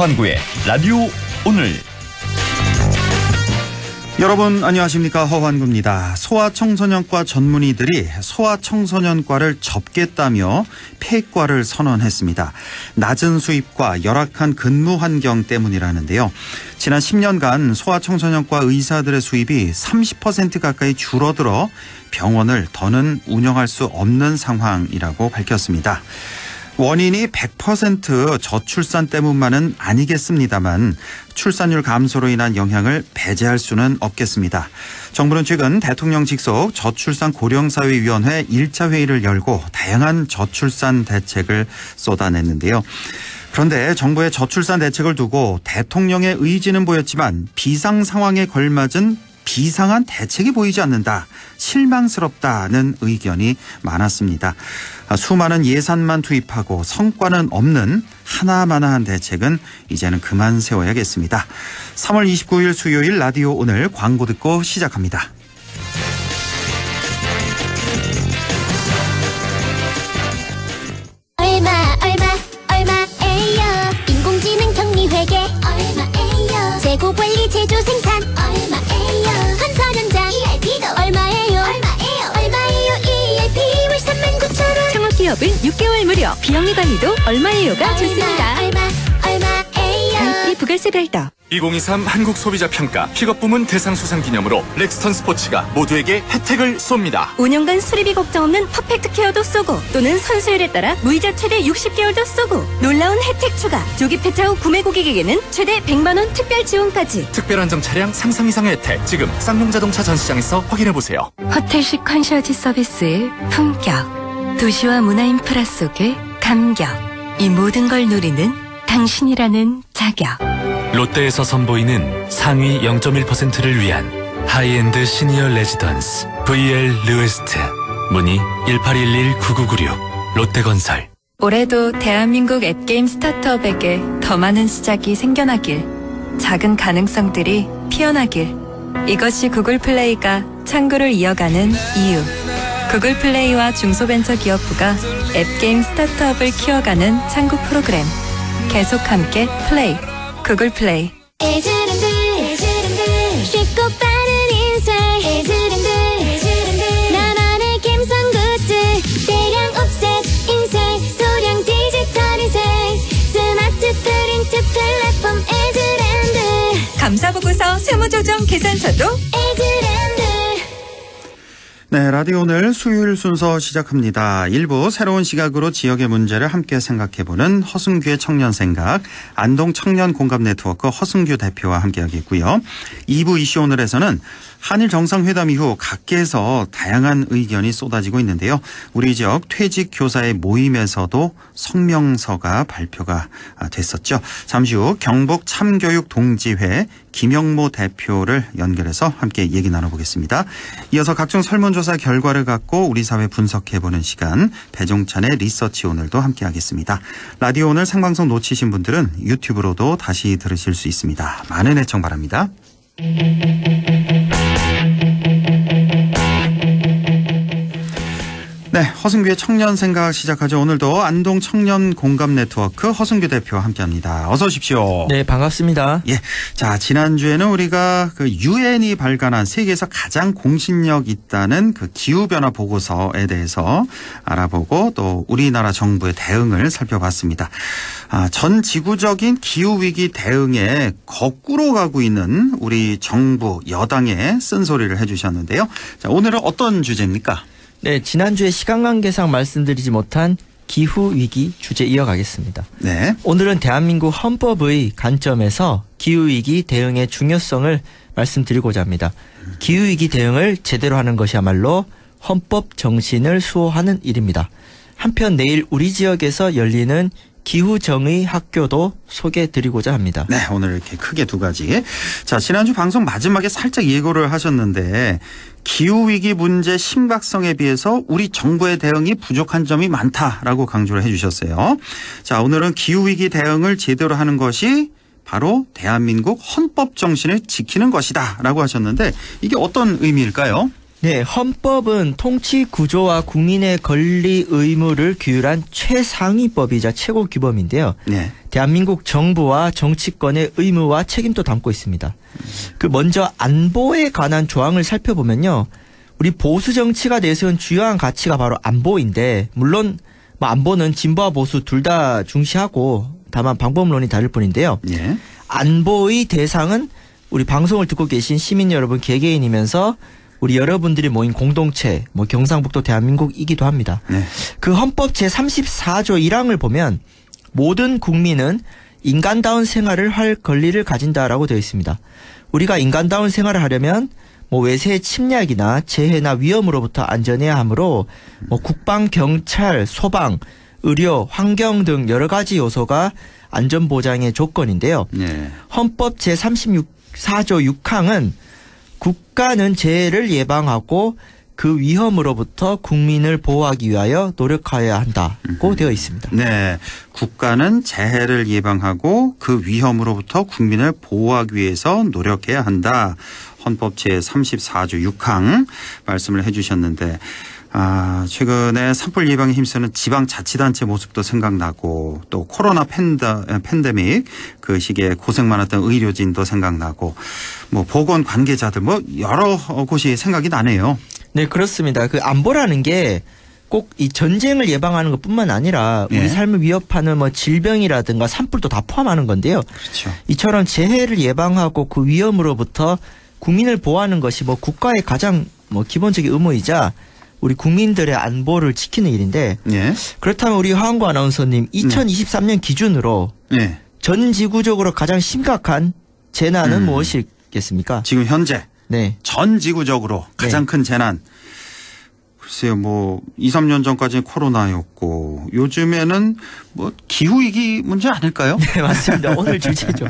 허환구의 라디오 오늘. 여러분 안녕하십니까, 허환구입니다. 소아청소년과 전문의들이 소아청소년과를 접겠다며 폐과를 선언했습니다. 낮은 수입과 열악한 근무 환경 때문이라는데요. 지난 10년간 소아청소년과 의사들의 수입이 30% 가까이 줄어들어 병원을 더는 운영할 수 없는 상황이라고 밝혔습니다. 원인이 100% 저출산 때문만은 아니겠습니다만 출산율 감소로 인한 영향을 배제할 수는 없겠습니다. 정부는 최근 대통령 직속 저출산 고령사회위원회 1차 회의를 열고 다양한 저출산 대책을 쏟아냈는데요. 그런데 정부의 저출산 대책을 두고 대통령의 의지는 보였지만 비상 상황에 걸맞은 비상한 대책이 보이지 않는다, 실망스럽다는 의견이 많았습니다. 수많은 예산만 투입하고 성과는 없는 하나마나한 대책은 이제는 그만 세워야겠습니다. 3월 29일 수요일 라디오 오늘 광고 듣고 시작합니다. 얼마에요? 인공지능 격리회계 얼마에요? 재고관리 제조 생산 얼마에요? 건설 현장 ERP도 얼마에요? ERP 월 39,000원. 창업기업은 6개월 무료, 비영리 관리도 얼마에요가 좋습니다. 얼마에요? IP 부가세 별도. 2023 한국소비자평가 픽업부문 대상 수상 기념으로 렉스턴 스포츠가 모두에게 혜택을 쏩니다. 5년간 수리비 걱정 없는 퍼펙트 케어도 쏘고, 또는 선수율에 따라 무이자 최대 60개월도 쏘고, 놀라운 혜택 추가, 조기 폐차 후 구매 고객에게는 최대 100만원 특별 지원까지. 특별 한정 차량 상상 이상의 혜택, 지금 쌍용자동차 전시장에서 확인해보세요. 호텔식 컨셔지 서비스의 품격, 도시와 문화 인프라 속의 감격, 이 모든 걸 누리는 당신이라는 자격. 롯데에서 선보이는 상위 0.1%를 위한 하이엔드 시니어 레지던스 VR 르웨스트. 문의 1811-9996 롯데건설. 올해도 대한민국 앱게임 스타트업에게 더 많은 시작이 생겨나길, 작은 가능성들이 피어나길, 이것이 구글 플레이가 창구를 이어가는 이유. 구글 플레이와 중소벤처기업부가 앱게임 스타트업을 키워가는 창구 프로그램. 계속 함께 플레이. 구글 플레이. 에즈랜드 쉽고 빠른 인쇄. 에즈랜드 나만의 감성 굿즈. 대량 옵셋 인쇄, 소량 디지털 인쇄, 스마트 프린트 플랫폼 에즈랜드. 감사보고서, 세무조정, 계산서도 에즈랜드. 네, 라디오 오늘 수요일 순서 시작합니다. 1부 새로운 시각으로 지역의 문제를 함께 생각해보는 허승규의 청년생각, 안동 청년공감네트워크 허승규 대표와 함께하겠고요. 2부 이슈 오늘에서는 한일 정상회담 이후 각계에서 다양한 의견이 쏟아지고 있는데요. 우리 지역 퇴직 교사의 모임에서도 성명서가 발표가 됐었죠. 잠시 후 경북 참교육 동지회 김영모 대표를 연결해서 함께 얘기 나눠보겠습니다. 이어서 각종 설문조사 결과를 갖고 우리 사회 분석해보는 시간, 배종찬의 리서치 오늘도 함께하겠습니다. 라디오 오늘 생방송 놓치신 분들은 유튜브로도 다시 들으실 수 있습니다. 많은 애청 바랍니다. 네, 허승규의 청년생각 시작하죠. 오늘도 안동 청년공감네트워크 허승규 대표와 함께합니다. 어서 오십시오. 네, 반갑습니다. 예, 자, 지난주에는 우리가 그 유엔이 발간한 세계에서 가장 공신력 있다는 그 기후변화 보고서에 대해서 알아보고 또 우리나라 정부의 대응을 살펴봤습니다. 전 지구적인 기후위기 대응에 거꾸로 가고 있는 우리 정부 여당에 쓴소리를 해주셨는데요. 자, 오늘은 어떤 주제입니까? 네, 지난주에 시간 관계상 말씀드리지 못한 기후위기 주제 이어가겠습니다. 네. 오늘은 대한민국 헌법의 관점에서 기후위기 대응의 중요성을 말씀드리고자 합니다. 기후위기 대응을 제대로 하는 것이야말로 헌법 정신을 수호하는 일입니다. 한편 내일 우리 지역에서 열리는 기후정의 학교도 소개해드리고자 합니다. 네, 오늘 이렇게 크게 두 가지. 자, 지난주 방송 마지막에 살짝 예고를 하셨는데 기후위기 문제 심각성에 비해서 우리 정부의 대응이 부족한 점이 많다라고 강조를 해주셨어요. 자, 오늘은 기후위기 대응을 제대로 하는 것이 바로 대한민국 헌법 정신을 지키는 것이다 라고 하셨는데 이게 어떤 의미일까요? 네, 헌법은 통치 구조와 국민의 권리 의무를 규율한 최상위법이자 최고 규범인데요. 네. 대한민국 정부와 정치권의 의무와 책임도 담고 있습니다. 그 먼저 안보에 관한 조항을 살펴보면요. 우리 보수 정치가 내세운 주요한 가치가 바로 안보인데, 물론 뭐 안보는 진보와 보수 둘 다 중시하고 다만 방법론이 다를 뿐인데요. 예. 안보의 대상은 우리 방송을 듣고 계신 시민 여러분 개개인이면서 우리 여러분들이 모인 공동체, 뭐 경상북도 대한민국이기도 합니다. 네. 그 헌법 제34조 1항을 보면 모든 국민은 인간다운 생활을 할 권리를 가진다라고 되어 있습니다. 우리가 인간다운 생활을 하려면 뭐 외세의 침략이나 재해나 위험으로부터 안전해야 하므로 뭐 국방, 경찰, 소방, 의료, 환경 등 여러 가지 요소가 안전 보장의 조건인데요. 네. 헌법 제34조 6항은 국가는 재해를 예방하고 그 위험으로부터 국민을 보호하기 위하여 노력하여야 한다고 되어 있습니다. 네. 국가는 재해를 예방하고 그 위험으로부터 국민을 보호하기 위해서 노력해야 한다. 헌법 제34조 6항 말씀을 해 주셨는데, 최근에 산불 예방에 힘쓰는 지방자치단체 모습도 생각나고, 또 코로나 팬데믹 그 시기에 고생 많았던 의료진도 생각나고, 뭐 보건 관계자들 뭐 여러 곳이 생각이 나네요. 네, 그렇습니다. 그 안보라는 게 꼭 이 전쟁을 예방하는 것뿐만 아니라 우리 예. 삶을 위협하는 뭐 질병이라든가 산불도 다 포함하는 건데요. 그렇죠. 이처럼 재해를 예방하고 그 위험으로부터 국민을 보호하는 것이 뭐 국가의 가장 뭐 기본적인 의무이자 우리 국민들의 안보를 지키는 일인데, 예. 그렇다면 우리 화한구 아나운서님 2023년 기준으로 예. 전 지구적으로 가장 심각한 재난은 무엇이겠습니까? 지금 현재 네. 전 지구적으로 가장 큰 재난. 글쎄요, 뭐 2, 3년 전까지는 코로나였고 요즘에는 뭐 기후 위기 문제 아닐까요? 네, 맞습니다. 오늘 주제죠.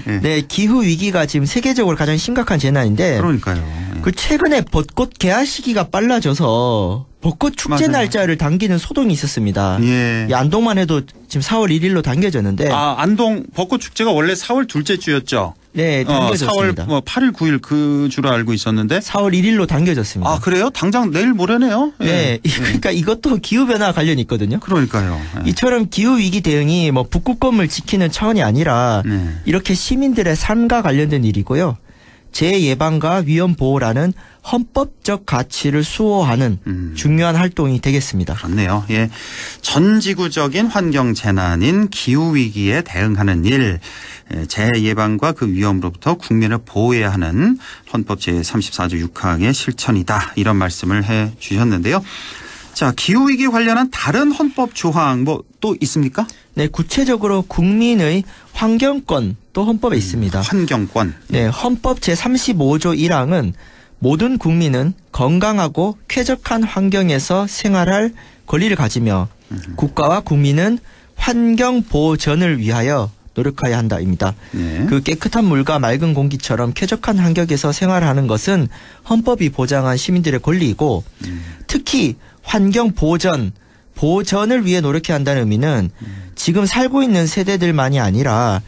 예. 네, 기후 위기가 지금 세계적으로 가장 심각한 재난인데, 그러니까요. 예. 그 최근에 벚꽃 개화 시기가 빨라져서 벚꽃 축제 맞아요. 날짜를 당기는 소동이 있었습니다. 예. 이 안동만 해도 지금 4월 1일로 당겨졌는데, 안동 벚꽃 축제가 원래 4월 둘째 주였죠. 네, 당겨졌습니다. 4월 뭐 8일, 9일 그 주로 알고 있었는데. 4월 1일로 당겨졌습니다. 그래요? 당장 내일 모레네요. 예. 네, 그러니까 이것도 기후 변화 관련이 있거든요. 그러니까요. 예. 이처럼 기후 위기 대응이 뭐 북극곰을 지키는 차원이 아니라 네. 이렇게 시민들의 삶과 관련된 일이고요. 재해 예방과 위험 보호라는 헌법적 가치를 수호하는 중요한 활동이 되겠습니다. 그렇네요. 예. 전 지구적인 환경 재난인 기후 위기에 대응하는 일, 재해 예방과 그 위험으로부터 국민을 보호해야 하는 헌법 제34조 6항의 실천이다. 이런 말씀을 해 주셨는데요. 자, 기후 위기 관련한 다른 헌법 조항 뭐 또 있습니까? 네, 구체적으로 국민의 환경권 또 헌법에 있습니다. 환경권. 네, 헌법 제35조 1항은 모든 국민은 건강하고 쾌적한 환경에서 생활할 권리를 가지며 국가와 국민은 환경 보전을 위하여 노력해야 한다입니다. 네. 그 깨끗한 물과 맑은 공기처럼 쾌적한 환경에서 생활하는 것은 헌법이 보장한 시민들의 권리이고, 특히 환경 보전을 위해 노력해야 한다는 의미는 지금 살고 있는 세대들만이 아니라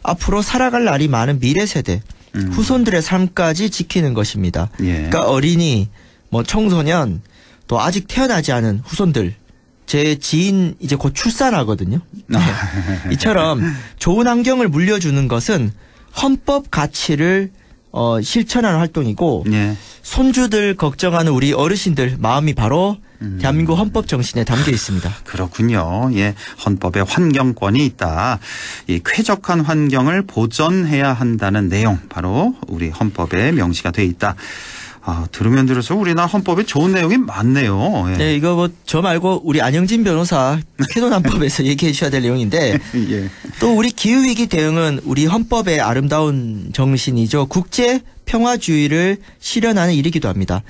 앞으로 살아갈 날이 많은 미래 세대, 후손들의 삶까지 지키는 것입니다. 예. 그러니까 어린이, 뭐 청소년, 또 아직 태어나지 않은 후손들, 제 지인 이제 곧 출산하거든요. 네. 이처럼 좋은 환경을 물려주는 것은 헌법 가치를 실천하는 활동이고, 예. 손주들 걱정하는 우리 어르신들 마음이 바로 대한민국 헌법 정신에 담겨 있습니다. 그렇군요. 예. 헌법에 환경권이 있다. 이 쾌적한 환경을 보전해야 한다는 내용 바로 우리 헌법에 명시가 돼 있다. 들으면 들을수록 우리나라 헌법에 좋은 내용이 많네요. 예. 네, 이거 뭐 저 말고 우리 안영진 변호사 캐논안법에서 얘기해 주셔야 될 내용인데, 예. 또 우리 기후위기 대응은 우리 헌법의 아름다운 정신이죠. 국제 평화주의를 실현하는 일이기도 합니다.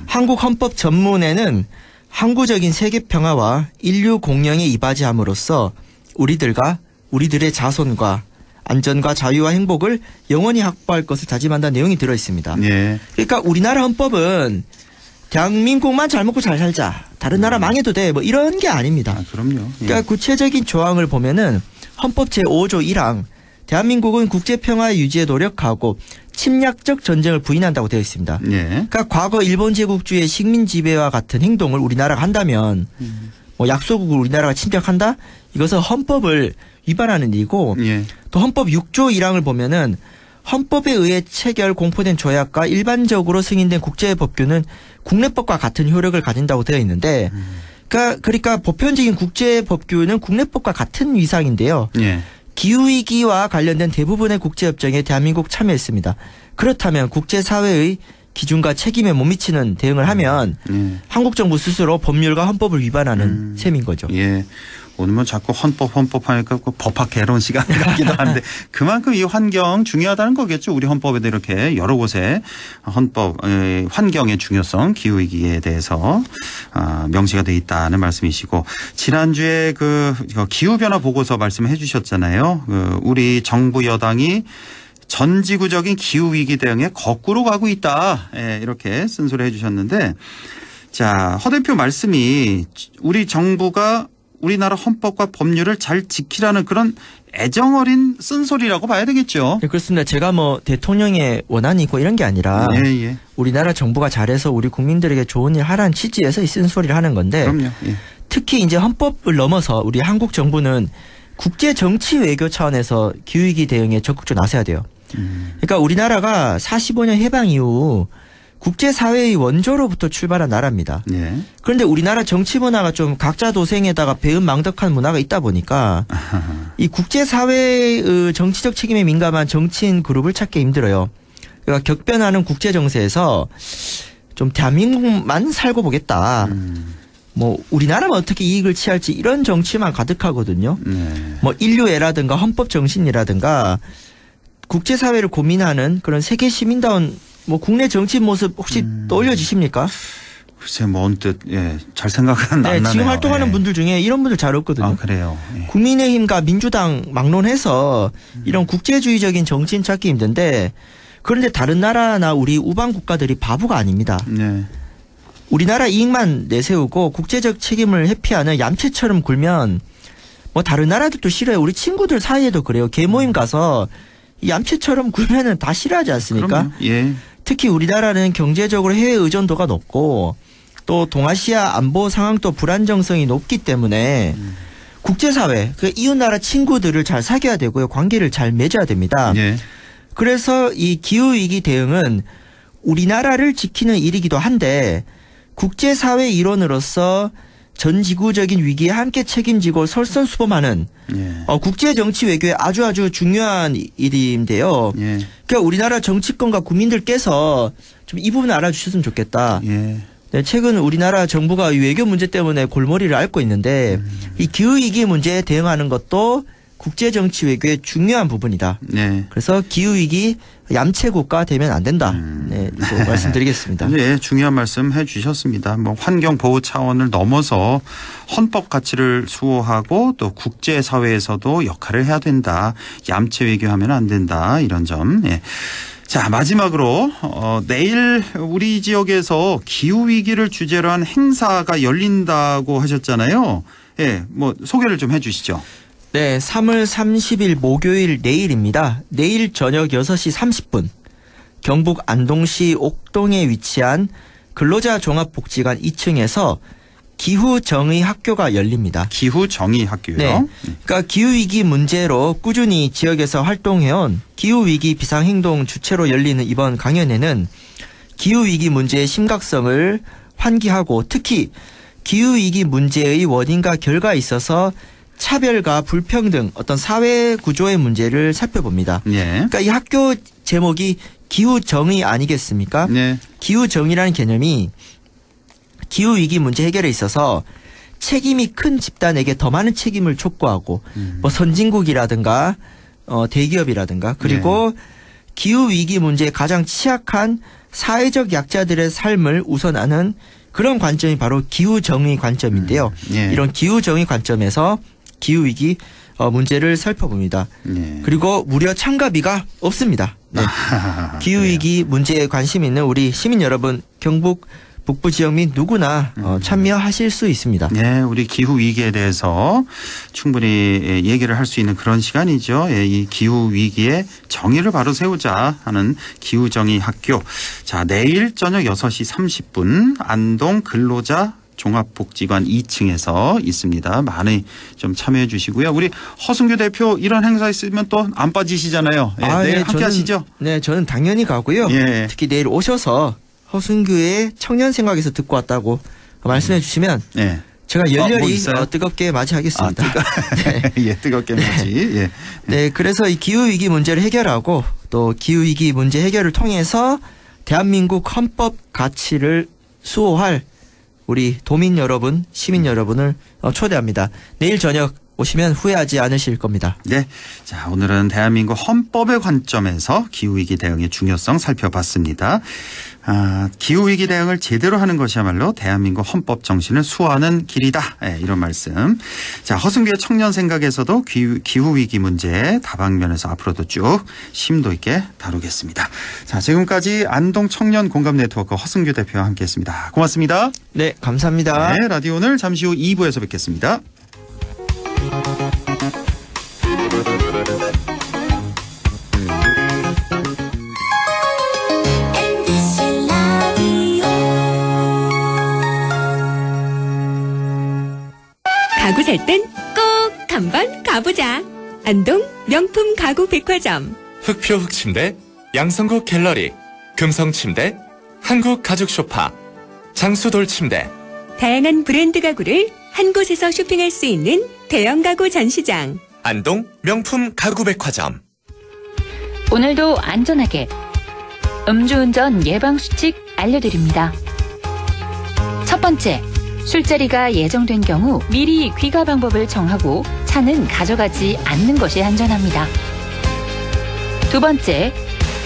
한국 헌법 전문에는 항구적인 세계 평화와 인류 공영에 이바지함으로써 우리들의 자손과 안전과 자유와 행복을 영원히 확보할 것을 다짐한다는 내용이 들어 있습니다. 예. 그러니까 우리나라 헌법은 대한민국만 잘 먹고 잘 살자, 다른 나라 망해도 돼, 뭐 이런 게 아닙니다. 그럼요. 예. 그러니까 구체적인 조항을 보면은 헌법 제5조 1항 대한민국은 국제 평화 유지에 노력하고 침략적 전쟁을 부인한다고 되어 있습니다. 예. 그러니까 과거 일본 제국주의 식민 지배와 같은 행동을 우리나라가 한다면 뭐 약소국을 우리나라가 침략한다? 이것은 헌법을 위반하는 일이고 예. 또 헌법 6조 1항을 보면은 헌법에 의해 체결 공포된 조약과 일반적으로 승인된 국제법규는 국내법과 같은 효력을 가진다고 되어 있는데 그러니까 보편적인 국제법규는 국내법과 같은 위상인데요. 예. 기후위기와 관련된 대부분의 국제협정에 대한민국 참여했습니다. 그렇다면 국제사회의 기준과 책임에 못 미치는 대응을 하면 한국 정부 스스로 법률과 헌법을 위반하는 셈인 거죠. 예. 오늘은 자꾸 헌법 하니까 법학 개론 시간 같기도 한데 그만큼 이 환경 중요하다는 거겠죠. 우리 헌법에도 이렇게 여러 곳에 헌법 환경의 중요성 기후위기에 대해서 명시가 돼 있다는 말씀이시고 지난주에 그 기후변화 보고서 말씀해 주셨잖아요. 우리 정부 여당이 전지구적인 기후위기 대응에 거꾸로 가고 있다. 이렇게 쓴소리 해 주셨는데 자, 허 대표 말씀이 우리 정부가 우리나라 헌법과 법률을 잘 지키라는 그런 애정어린 쓴소리라고 봐야 되겠죠. 네, 그렇습니다. 제가 뭐 대통령의 원한이 있고 이런 게 아니라 예. 우리나라 정부가 잘해서 우리 국민들에게 좋은 일 하라는 취지에서 이 쓴소리를 하는 건데 그럼요. 예. 특히 이제 헌법을 넘어서 우리 한국 정부는 국제 정치 외교 차원에서 기후위기 대응에 적극적으로 나서야 돼요. 그러니까 우리나라가 45년 해방 이후 국제사회의 원조로부터 출발한 나라입니다. 예. 그런데 우리나라 정치 문화가 좀 각자 도생에다가 배은망덕한 문화가 있다 보니까 이 국제사회의 정치적 책임에 민감한 정치인 그룹을 찾기 힘들어요. 그러니까 격변하는 국제 정세에서 좀 대한민국만 살고 보겠다. 뭐 우리나라만 어떻게 이익을 취할지 이런 정치만 가득하거든요. 뭐 인류애라든가 헌법 정신이라든가 국제사회를 고민하는 그런 세계 시민다운 뭐 국내 정치 모습 혹시 떠올려지십니까? 글쎄 뭐 언뜻 잘 생각은 안 나네요. 지금 활동하는 분들 중에 이런 분들 잘 없거든요. 아, 그래요. 예. 국민의힘과 민주당 막론해서 이런 국제주의적인 정치인 찾기 힘든데 그런데 다른 나라나 우리 우방 국가들이 바보가 아닙니다. 네. 우리나라 이익만 내세우고 국제적 책임을 회피하는 얌체처럼 굴면 뭐 다른 나라들도 싫어요. 우리 친구들 사이에도 그래요. 개모임 가서 얌체처럼 굴면은 다 싫어하지 않습니까? 그럼요. 예. 특히 우리나라는 경제적으로 해외 의존도가 높고 또 동아시아 안보 상황도 불안정성이 높기 때문에 국제사회, 그 이웃나라 친구들을 잘 사귀어야 되고요. 관계를 잘 맺어야 됩니다. 예. 그래서 이 기후위기 대응은 우리나라를 지키는 일이기도 한데 국제사회 일원으로서 전 지구적인 위기에 함께 책임지고 설선수범하는 국제정치 외교의 아주 중요한 일인데요. 예. 그러니까 우리나라 정치권과 국민들께서 좀 이 부분을 알아주셨으면 좋겠다. 예. 네, 최근 우리나라 정부가 이 외교 문제 때문에 골머리를 앓고 있는데 이 기후위기 문제에 대응하는 것도 국제정치 외교의 중요한 부분이다. 네. 그래서 기후위기 얌체국가 되면 안 된다. 네, 이거 말씀드리겠습니다. 네, 중요한 말씀 해주셨습니다. 뭐 환경 보호 차원을 넘어서 헌법 가치를 수호하고 또 국제 사회에서도 역할을 해야 된다. 얌체 외교하면 안 된다. 이런 점. 예. 자, 마지막으로 내일 우리 지역에서 기후 위기를 주제로 한 행사가 열린다고 하셨잖아요. 예, 뭐 소개를 좀 해주시죠. 네, 3월 30일 목요일 내일입니다. 내일 저녁 6시 30분 경북 안동시 옥동에 위치한 근로자 종합복지관 2층에서 기후정의 학교가 열립니다. 기후정의 학교요? 네, 그러니까 기후위기 문제로 꾸준히 지역에서 활동해온 기후위기 비상행동 주체로 열리는 이번 강연회는 기후위기 문제의 심각성을 환기하고 특히 기후위기 문제의 원인과 결과에 있어서 차별과 불평등 어떤 사회 구조의 문제를 살펴봅니다. 네. 그러니까 이 학교 제목이 기후정의 아니겠습니까? 네. 기후정의라는 개념이 기후위기 문제 해결에 있어서 책임이 큰 집단에게 더 많은 책임을 촉구하고 뭐 선진국이라든가 대기업이라든가 그리고 기후위기 문제에 가장 취약한 사회적 약자들의 삶을 우선하는 그런 관점이 바로 기후정의 관점인데요. 이런 기후정의 관점에서 기후위기 문제를 살펴봅니다. 그리고 무려 참가비가 없습니다. 네. 기후위기 문제에 관심 있는 우리 시민 여러분 경북 북부 지역 민 누구나 참여하실 수 있습니다. 네, 우리 기후 위기에 대해서 충분히 얘기를 할 수 있는 그런 시간이죠. 예, 이 기후 위기의 정의를 바로 세우자 하는 기후정의 학교. 자, 내일 저녁 6시 30분 안동 근로자 종합복지관 2층에서 있습니다. 많이 좀 참여해 주시고요. 우리 허승규 대표 이런 행사 있으면 또 안 빠지시잖아요. 예, 내일 함께 하시죠? 네, 저는 당연히 가고요. 예. 특히 내일 오셔서 허승규의 청년 생각에서 듣고 왔다고 말씀해 주시면 예. 제가 뭐 열렬히 있어요? 뜨겁게 맞이하겠습니다. 네. 예, 뜨겁게 맞이. 예. 네, 그래서 이 기후위기 문제를 해결하고 또 기후위기 문제 해결을 통해서 대한민국 헌법 가치를 수호할 우리 도민 여러분, 시민 여러분을 초대합니다. 내일 저녁 오시면 후회하지 않으실 겁니다. 네. 자, 오늘은 대한민국 헌법의 관점에서 기후위기 대응의 중요성 살펴봤습니다. 기후위기 대응을 제대로 하는 것이야말로 대한민국 헌법 정신을 수호하는 길이다. 네, 이런 말씀. 자, 허승규의 청년 생각에서도 기후위기 문제 다방면에서 앞으로도 쭉 심도 있게 다루겠습니다. 자, 지금까지 안동 청년 공감 네트워크 허승규 대표와 함께했습니다. 고맙습니다. 네, 감사합니다. 네, 라디오 오늘 잠시 후 2부에서 뵙겠습니다. MBC 라디오 가구 살 땐 꼭 한번 가보자. 안동 명품 가구 백화점. 흑표 흑침대, 양성국 갤러리, 금성침대, 한국 가죽 소파, 장수돌 침대. 다양한 브랜드 가구를 한 곳에서 쇼핑할 수 있는 대형 가구 전시장. 안동 명품 가구백화점. 오늘도 안전하게 음주운전 예방수칙 알려드립니다. 첫 번째, 술자리가 예정된 경우 미리 귀가 방법을 정하고 차는 가져가지 않는 것이 안전합니다. 두 번째,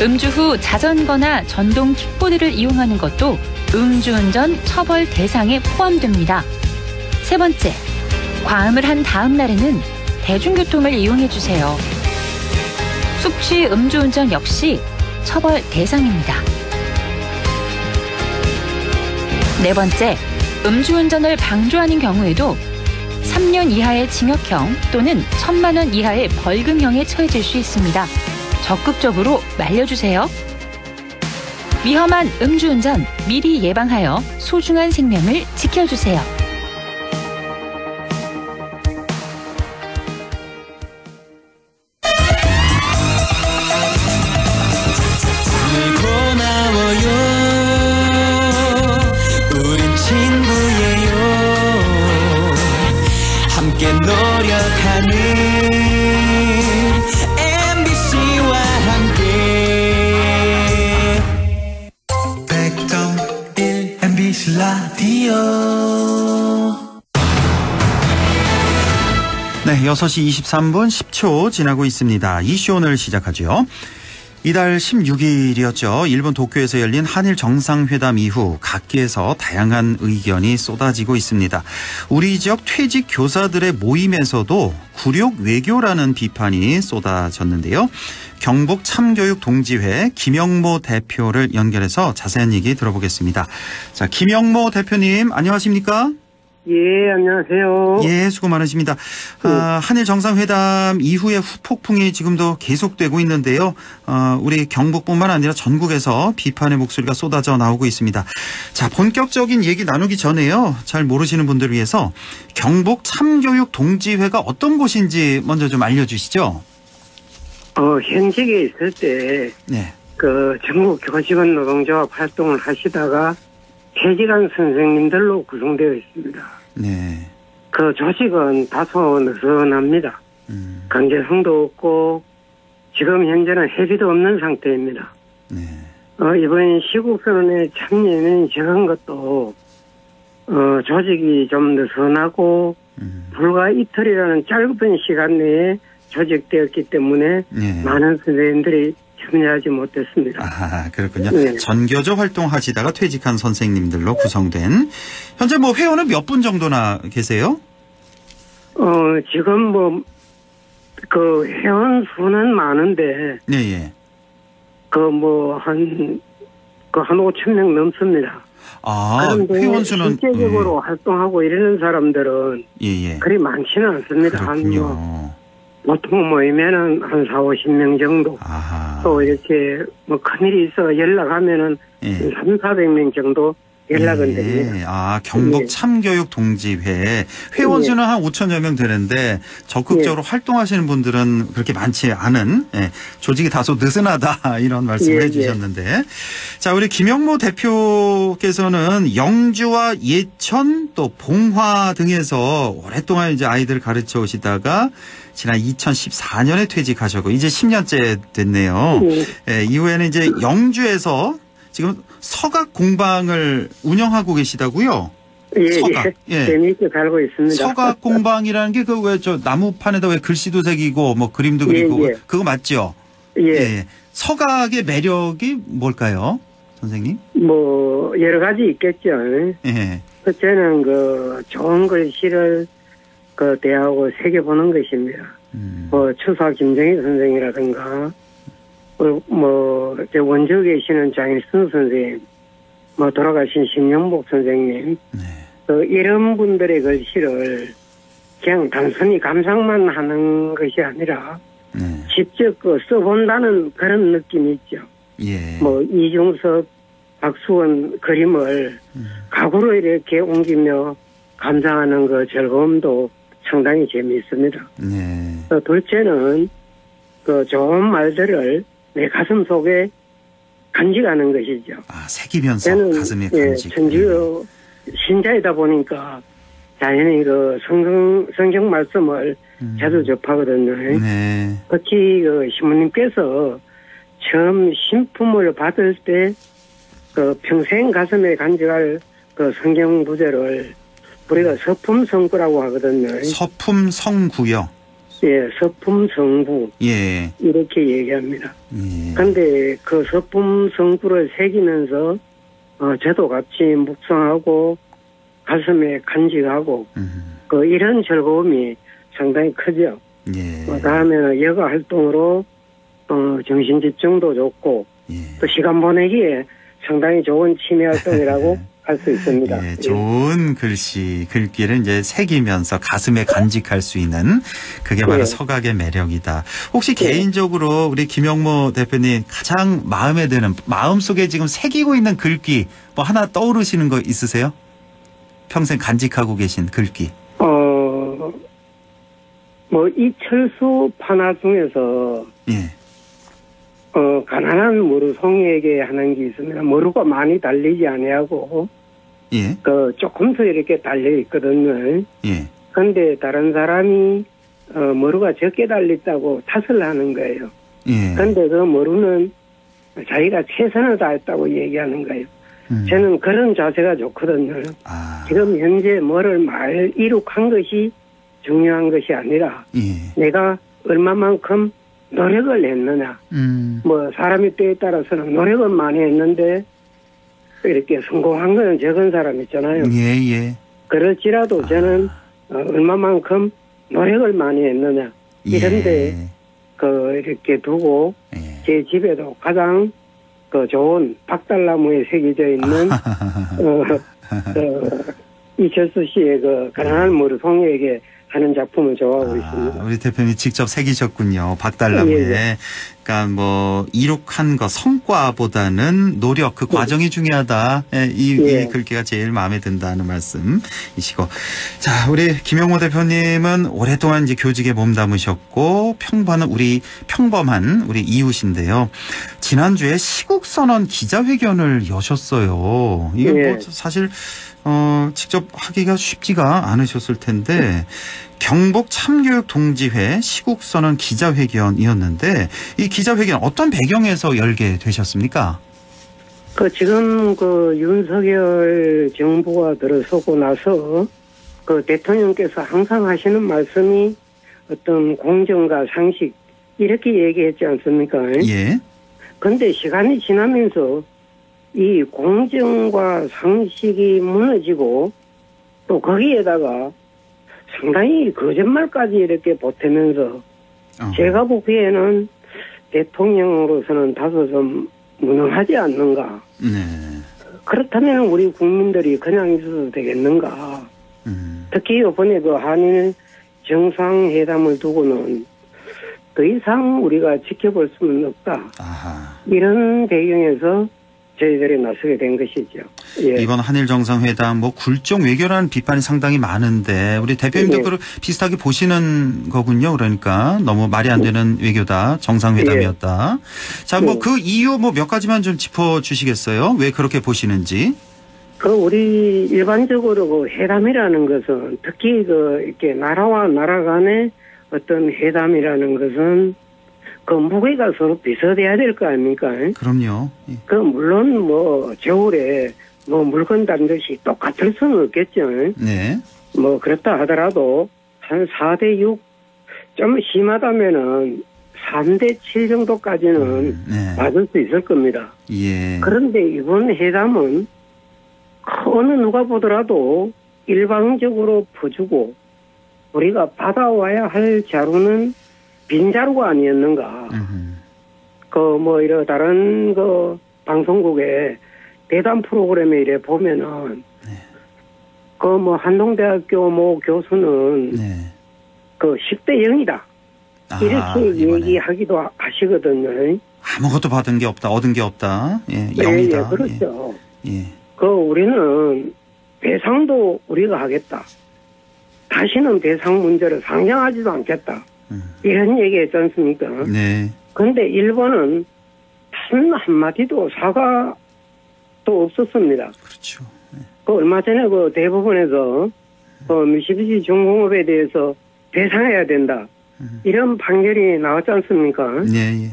음주 후 자전거나 전동 킥보드를 이용하는 것도 음주운전 처벌 대상에 포함됩니다. 세 번째, 과음을 한 다음 날에는 대중교통을 이용해 주세요. 숙취 음주운전 역시 처벌 대상입니다. 네 번째, 음주운전을 방조하는 경우에도 3년 이하의 징역형 또는 1,000만 원 이하의 벌금형에 처해질 수 있습니다. 적극적으로 말려주세요. 위험한 음주운전 미리 예방하여 소중한 생명을 지켜주세요. 우린 친구예요. 함께 노력하는 MBC와 함께 100.1 MBC 라디오. 네, 6시 23분 10초 지나고 있습니다. 이슈 오늘 시작하죠. 이달 16일이었죠. 일본 도쿄에서 열린 한일 정상회담 이후 각계에서 다양한 의견이 쏟아지고 있습니다. 우리 지역 퇴직 교사들의 모임에서도 굴욕 외교라는 비판이 쏟아졌는데요. 경북 참교육 동지회 김영모 대표를 연결해서 자세한 얘기 들어보겠습니다. 자, 김영모 대표님 안녕하십니까? 예, 안녕하세요. 예, 수고 많으십니다. 한일 정상회담 이후의 후폭풍이 지금도 계속되고 있는데요. 우리 경북뿐만 아니라 전국에서 비판의 목소리가 쏟아져 나오고 있습니다. 자, 본격적인 얘기 나누기 전에요. 잘 모르시는 분들을 위해서 경북 참교육 동지회가 어떤 곳인지 먼저 좀 알려주시죠. 현직에 있을 때, 네. 전국 교직원 노동조합 활동을 하시다가 퇴직한 선생님들로 구성되어 있습니다. 네. 그 조직은 다소 느슨합니다. 강제성도 없고 지금 현재는 회비도 없는 상태입니다. 네. 이번 시국선언에 참여는 적은 것도 조직이 좀 느슨하고 불과 이틀이라는 짧은 시간 내에 조직되었기 때문에 네. 많은 선생님들이 참여하지 못했습니다. 아, 그렇군요. 네. 전교조 활동하시다가 퇴직한 선생님들로 구성된 현재 회원은 몇 분 정도나 계세요? 지금 회원 수는 많은데 네, 예. 한 5,000명 넘습니다. 그런데 회원수는 실제적으로 활동하고 이러는 사람들은 예. 그리 많지는 않습니다. 그렇군요. 보통 모이면은 한 4, 50명 정도. 아하. 또 이렇게 뭐 큰일이 있어 연락하면은 예. 3, 400명 정도 연락은 됩니다. 경북 예. 참교육 동지회 회원수는 한 5천여 명 되는데 적극적으로 활동하시는 분들은 그렇게 많지 않은 조직이 다소 느슨하다 이런 말씀을 해주셨는데 자 우리 김영모 대표께서는 영주와 예천 또 봉화 등에서 오랫동안 이제 아이들을 가르쳐 오시다가 지난 2014년에 퇴직하셨고 이제 10년째 됐네요. 이후에는 이제 영주에서 지금 서각 공방을 운영하고 계시다고요? 서각. 재미있게 살고 있습니다. 서각 공방이라는 게 그 왜 저 나무판에다 왜 글씨도 새기고 뭐 그림도 그리고 그거 맞죠? 예. 서각의 매력이 뭘까요, 선생님? 뭐 여러 가지 있겠죠. 예. 첫째는 그 좋은 글씨를 그 대하고 새겨보는 것입니다. 뭐 추사 김정희 선생이라든가. 제 원주에 계시는 장일순 선생님, 돌아가신 신영복 선생님, 이런 분들의 글씨를 그냥 단순히 감상만 하는 것이 아니라 직접 써본다는 그런 느낌이 있죠. 예. 이중섭, 박수원 그림을 가구로 이렇게 옮기며 감상하는 그 즐거움도 상당히 재미있습니다. 둘째는 그 좋은 말들을 내 가슴 속에 간직하는 것이죠. 새기면서 가슴에 간직. 천주교 신자이다 보니까 자연히 그 성경 말씀을 자주 접하거든요. 특히 그 신부님께서 처음 신품을 받을 때 그 평생 가슴에 간직할 그 성경 부제를 우리가 서품성구라고 하거든요. 서품성구요. 예, 서품성구. 예. 이렇게 얘기합니다. 근데 그 서품성구를 새기면서, 저도 같이 묵상하고, 가슴에 간직하고, 이런 즐거움이 상당히 크죠. 다음에는 여가 활동으로, 정신 집중도 좋고, 또 시간 보내기에 상당히 좋은 취미 활동이라고 할 수 있습니다. 좋은 글귀를 이제 새기면서 가슴에 간직할 수 있는 그게 바로 서각의 매력이다. 혹시 개인적으로 우리 김영모 대표님 가장 마음에 드는 마음속에 지금 새기고 있는 글귀 뭐 하나 떠오르시는 거 있으세요? 평생 간직하고 계신 글귀. 이철수 판화 중에서 가난한 머루송이에게 하는 게 있습니다. 머루가 많이 달리지 아니하고 조금 더 이렇게 달려 있거든요. 그런데 다른 사람이 머루가 적게 달렸다고 탓을 하는 거예요. 그런데 그 머루는 자기가 최선을 다했다고 얘기하는 거예요. 저는 그런 자세가 좋거든요. 지금 현재 뭐를 말 이룩한 것이 중요한 것이 아니라 내가 얼마만큼 노력을 했느냐. 사람의 때에 따라서는 노력은 많이 했는데 이렇게 성공한 건 적은 사람 있잖아요. 그럴지라도 저는 얼마만큼 노력을 많이 했느냐. 이런데 이렇게 두고 제 집에도 가장 좋은 박달나무에 새겨져 있는 이철수 씨의 가난한 머루송이에게 하는 작품을 좋아하고 있습니다. 우리 대표님이 직접 새기셨군요. 박달나무에. 그러니까 이룩한 거 성과보다는 노력 그 과정이 중요하다. 이 글귀가 제일 마음에 든다는 말씀이시고. 자, 우리 김영모 대표님은 오랫동안 이제 교직에 몸담으셨고 평범한 우리 이웃인데요. 지난주에 시국선언 기자회견을 여셨어요. 이게 사실 직접 하기가 쉽지가 않으셨을 텐데 경북 참교육 동지회 시국선언 기자회견이었는데 이 기자회견 어떤 배경에서 열게 되셨습니까? 지금 윤석열 정부가 들어서고 나서 대통령께서 항상 하시는 말씀이 어떤 공정과 상식 이렇게 얘기했지 않습니까? 그런데 시간이 지나면서 이 공정과 상식이 무너지고 또 거기에다가 상당히 거짓말까지 이렇게 보태면서 제가 보기에는 대통령으로서는 다소 좀 무능하지 않는가 그렇다면 우리 국민들이 그냥 있어도 되겠는가? 특히 이번에 그 한일 정상회담을 두고는 더 이상 우리가 지켜볼 수는 없다. 아하. 이런 배경에서 저희들이 나서게 된 것이죠. 예. 이번 한일 정상회담 뭐 굴종 외교라는 비판이 상당히 많은데 우리 대표님도 예. 그걸 비슷하게 보시는 거군요. 그러니까 너무 말이 안 되는 외교다. 정상회담이었다. 자, 뭐 그 이유 뭐 몇 가지만 좀 짚어주시겠어요? 왜 그렇게 보시는지? 그 우리 일반적으로 그 회담이라는 것은 특히 그 이렇게 나라와 나라 간의 어떤 회담이라는 것은 그 무게가 서로 비슷해야 될 거 아닙니까? 그럼요. 예. 그 물론 뭐 겨울에 뭐 물건 단듯이 똑같을 수는 없겠죠. 네. 뭐 그렇다 하더라도 한 4대 6 좀 심하다면은 3대 7 정도까지는 네. 맞을 수 있을 겁니다. 예. 그런데 이번 회담은 어느 누가 보더라도 일방적으로 퍼주고 우리가 받아와야 할 자료는 빈자루가 아니었는가. 그 뭐 이런 다른 그 방송국에 대담 프로그램에 이래 보면은 그 뭐 한동대학교 뭐 교수는 그 10대 0이다. 이렇게 이번에. 얘기하기도 하시거든요. 아무것도 받은 게 없다. 얻은 게 없다. 예, 0이다. 예, 그렇죠. 예. 그 우리는 배상도 우리가 하겠다. 다시는 배상 문제를 상정하지도 않겠다. 이런 얘기했지 않습니까? 네. 그런데 일본은 단 한마디도 사과도 없었습니다. 그렇죠. 그 얼마 전에 그 대법원에서 그 미쓰비시 중공업에 대해서 배상해야 된다. 이런 판결이 나왔지 않습니까? 예, 예.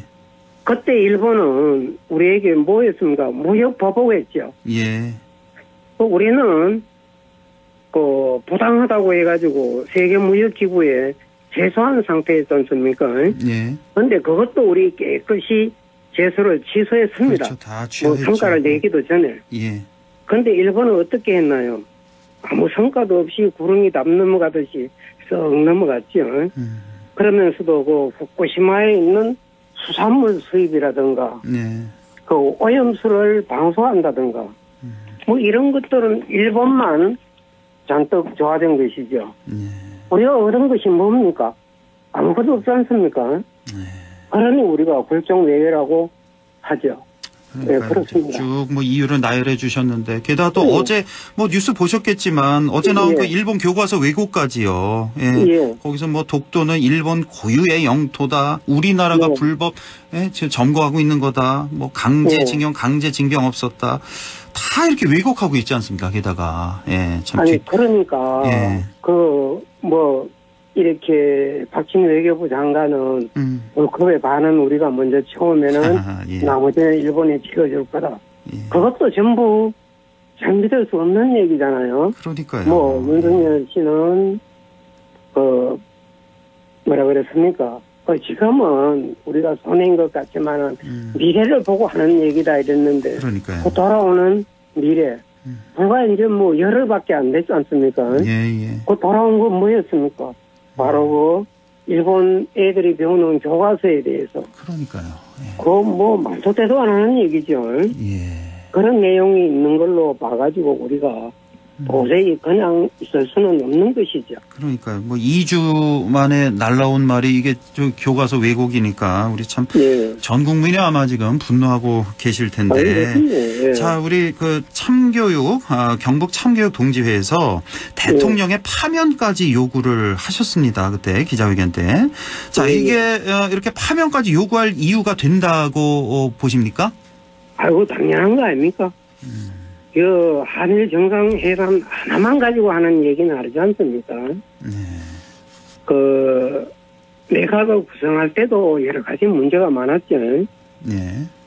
그때 일본은 우리에게 뭐 했습니까? 무역 보복했죠. 예. 우리는 그 부당하다고 해가지고 세계 무역 기구에 제소한 상태였지 않습니까? 예. 그런데 그것도 우리 깨끗이 제소를 취소했습니다. 그렇죠. 다 뭐 취소했죠. 성과를 내기도 전에. 예. 그런데 일본은 어떻게 했나요? 아무 성과도 없이 구름이 담 넘어가듯이 썩 넘어갔죠. 그러면서도 그 후쿠시마에 있는 수산물 수입이라든가 네. 그 오염수를 방수한다든가 뭐 이런 것들은 일본만 잔뜩 좋아진 것이죠. 우리가 얻은 것이 뭡니까? 아무것도 없지 않습니까? 그러니 우리가 굴종 외교라고 하죠. 네, 그렇습니다. 쭉 뭐 이유를 나열해 주셨는데 게다가 또 어제 뭐 뉴스 보셨겠지만 어제 나온 그 일본 교과서 왜곡까지요. 예. 거기서 뭐 독도는 일본 고유의 영토다. 우리나라가 불법 지금 점거하고 있는 거다. 뭐 강제징용, 강제징병 없었다. 다 이렇게 왜곡하고 있지 않습니까? 게다가 참 아니 그러니까 그 뭐 이렇게 박진희 외교부 장관은 월급의 반은 우리가 먼저 채우면은 나머지는 일본에 지어줄 거다. 그것도 전부 잘 믿을 수 없는 얘기잖아요. 그러니까요. 뭐 윤석열 씨는 그 뭐라 그랬습니까? 지금은 우리가 손해인 것 같지만은 미래를 보고 하는 얘기다 이랬는데 그러니까요. 그 돌아오는 미래 불과 이제 뭐 열흘밖에 안 됐지 않습니까? 그 돌아온 건 뭐였습니까? 바로 그 일본 애들이 배우는 교과서에 대해서. 그러니까요. 그 뭐 말도 되도 안 하는 얘기죠. 그런 내용이 있는 걸로 봐가지고 우리가 도저히 그냥 있을 수는 없는 것이죠. 그러니까요. 뭐 2주 만에 날라온 말이 이게 저 교과서 왜곡이니까 우리 참 전 국민이 아마 지금 분노하고 계실 텐데. 자, 우리 그 참교육, 경북 참교육 동지회에서 대통령의 파면까지 요구를 하셨습니다. 그때 기자회견 때. 자, 이게 이렇게 파면까지 요구할 이유가 된다고 보십니까? 아이고, 당연한 거 아닙니까? 그 한일 정상회담 하나만 가지고 하는 얘기는 아니지 않습니까? 그 내각을 구성할 때도 여러 가지 문제가 많았죠.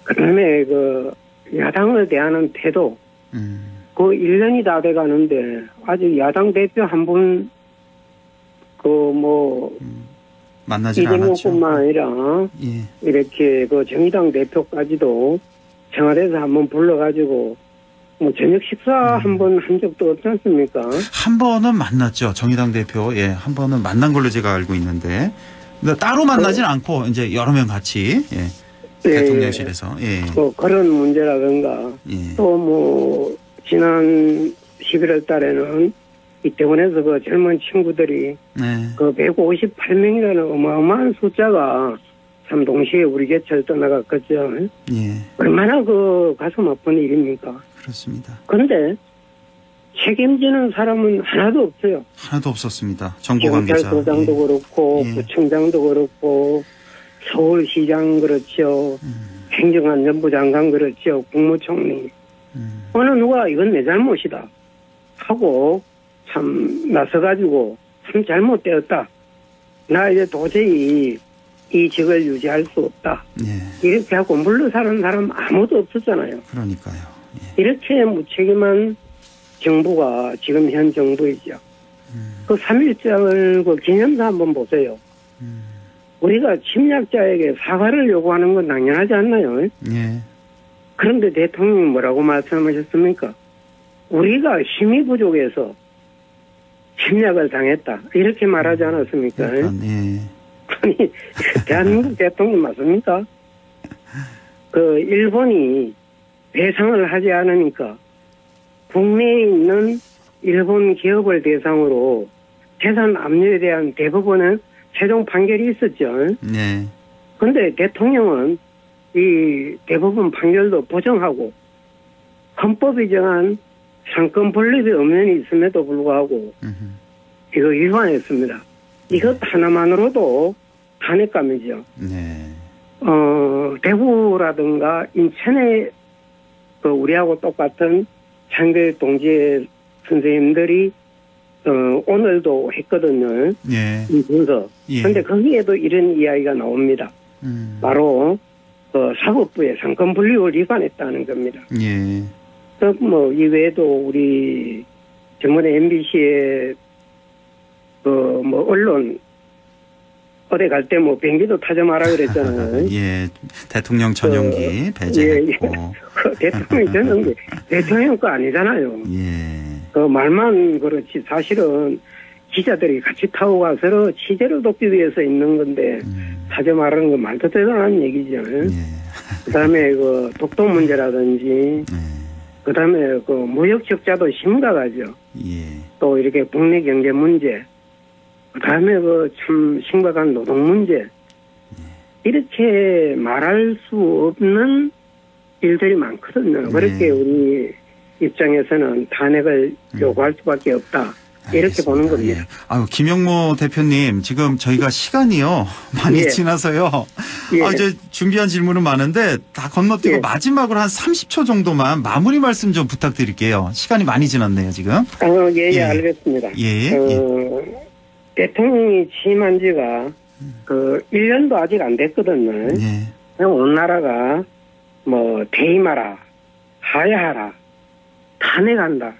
그다음에 그 야당을 대하는 태도, 그 1년이 다 돼가는데 아직 야당 대표 한 분 그 뭐 만나지 않았죠. 이재명뿐만 아니라 이렇게 그 정의당 대표까지도 청와대에서 한번 불러가지고. 뭐 저녁 식사 한 번 한 적도 없지 않습니까? 한 번은 만났죠. 정의당 대표. 한 번은 만난 걸로 제가 알고 있는데. 근데 따로 만나진 않고 이제 여러 명 같이. 그런데 그 1년 1년 1년이 다 돼가는데 아직 야당 대표 한 분 한 적도 없지 않습니까? 예. 한 번은 만났죠. 정의당 대표. 한 번은 만난 걸로 제가 알고 있는데. 근데 따로 만나진 않고 이제 여러 명 같이. 대통령실에서. 예. 뭐 그런 문제라든가 예. 또 뭐 지난 11월 달에는 이태원에서 그 젊은 친구들이 그 158명이라는 어마어마한 숫자가 참 동시에 우리 곁을 떠나갔겠죠. 예. 얼마나 그 가슴 아픈 일입니까? 그렇습니다. 그런데 책임지는 사람은 하나도 없어요. 하나도 없었습니다. 정보 관계자. 경찰서장도 그렇고 구청장도 그렇고 서울시장 그렇죠. 행정안전부 장관 그렇죠. 국무총리. 어느 누가 이건 내 잘못이다 하고 참 나서가지고 참 잘못되었다. 나 이제 도저히 이 직을 유지할 수 없다. 이렇게 하고 물러서는 사람 아무도 없었잖아요. 그러니까요. 이렇게 무책임한 정부가 지금 현 정부이죠. 그 3.1절 그 기념사 한번 보세요. 우리가 침략자에게 사과를 요구하는 건 당연하지 않나요? 예. 그런데 대통령이 뭐라고 말씀하셨습니까? 우리가 힘이 부족해서 침략을 당했다. 이렇게 말하지 않았습니까? 예. 아니, 대한민국 대통령 맞습니까? 그 일본이 배상을 하지 않으니까 국내에 있는 일본 기업을 대상으로 재산 압류에 대한 대법원은 최종 판결이 있었죠. 네. 그런데 대통령은 이 대법원 판결도 부정하고 헌법이 정한 상권 분립의 엄연이 있음에도 불구하고 이거 위반했습니다. 이것 하나만으로도 탄핵감이죠. 네. 대구라든가 인천에 그 우리하고 똑같은 창대 동지의 선생님들이 오늘도 했거든요. 예. 이 분석. 그런데 거기에도 이런 이야기가 나옵니다. 바로 그 사법부의 상권 분립을 위반했다는 겁니다. 예. 뭐 이외에도 우리 저번에 MBC에 그 뭐 언론 어디 갈 때 뭐 비행기도 타지 마라 그랬잖아요. 예. 대통령 전용기 배제했고. 대통령 전용기 대통령 거 아니잖아요. 예. 그 말만 그렇지 사실은 기자들이 같이 타고 가서 취재를 돕기 위해서 있는 건데 타지 말라는 건 말도 대단한 얘기죠. 그다음에 그 독도 문제라든지 그다음에 그 무역 적자도 심각하죠. 또 이렇게 국내 경제 문제 그다음에 그 참 심각한 노동 문제 이렇게 말할 수 없는 일들이 많거든요. 그렇게 우리 입장에서는 탄핵을 요구할 수밖에 없다. 이렇게 보는 겁니다. 아유, 김영모 대표님, 지금 저희가 시간이요. 많이 지나서요. 이제 준비한 질문은 많은데 다 건너뛰고 마지막으로 한 30초 정도만 마무리 말씀 좀 부탁드릴게요. 시간이 많이 지났네요, 지금. 알겠습니다. 대통령이 취임한 지가 그 1년도 아직 안 됐거든요. 그냥 온 나라가 뭐 퇴임하라, 하야하라, 탄핵한다.